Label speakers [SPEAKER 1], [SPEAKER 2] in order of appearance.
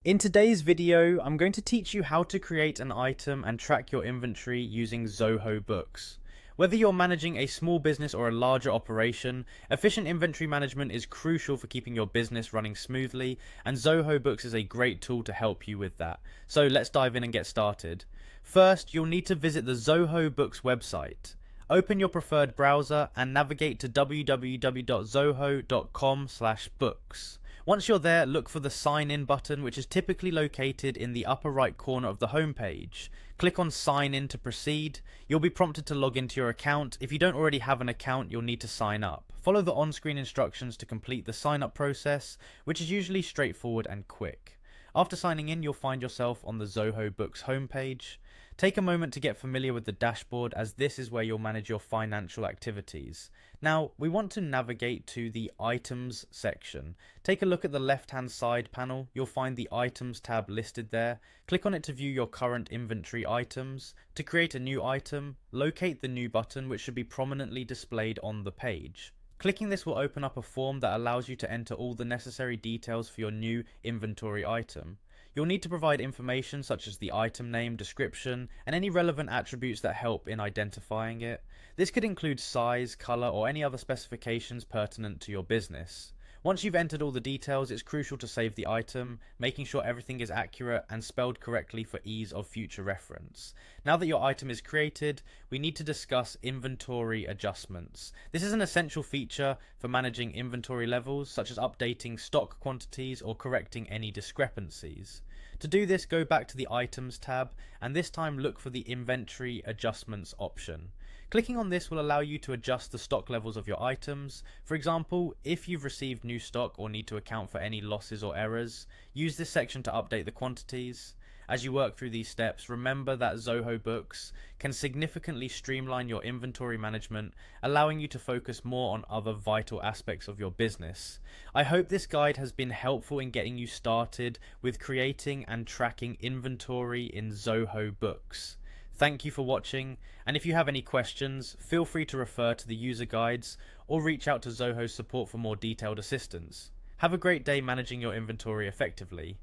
[SPEAKER 1] In today's video, I'm going to teach you how to create an item and track your inventory using Zoho Books. Whether you're managing a small business or a larger operation, efficient inventory management is crucial for keeping your business running smoothly, and Zoho Books is a great tool to help you with that. So let's dive in and get started. First, you'll need to visit the Zoho Books website. Open your preferred browser and navigate to www.zoho.com/books. Once you're there, look for the Sign In button, which is typically located in the upper right corner of the homepage. Click on Sign In to proceed. You'll be prompted to log into your account. If you don't already have an account, you'll need to sign up. Follow the on-screen instructions to complete the sign-up process, which is usually straightforward and quick. After signing in, you'll find yourself on the Zoho Books homepage. Take a moment to get familiar with the dashboard, as this is where you'll manage your financial activities. Now, we want to navigate to the Items section. Take a look at the left-hand side panel. You'll find the Items tab listed there. Click on it to view your current inventory items. To create a new item, locate the New button, which should be prominently displayed on the page. Clicking this will open up a form that allows you to enter all the necessary details for your new inventory item. You'll need to provide information such as the item name, description, and any relevant attributes that help in identifying it. This could include size, color, or any other specifications pertinent to your business. Once you've entered all the details, it's crucial to save the item, making sure everything is accurate and spelled correctly for ease of future reference. Now that your item is created, we need to discuss inventory adjustments. This is an essential feature for managing inventory levels, such as updating stock quantities or correcting any discrepancies. To do this, go back to the Items tab, and this time look for the Inventory Adjustments option. Clicking on this will allow you to adjust the stock levels of your items. For example, if you've received new stock or need to account for any losses or errors, use this section to update the quantities. As you work through these steps, remember that Zoho Books can significantly streamline your inventory management, allowing you to focus more on other vital aspects of your business. I hope this guide has been helpful in getting you started with creating and tracking inventory in Zoho Books. Thank you for watching, and if you have any questions, feel free to refer to the user guides or reach out to Zoho's support for more detailed assistance. Have a great day managing your inventory effectively.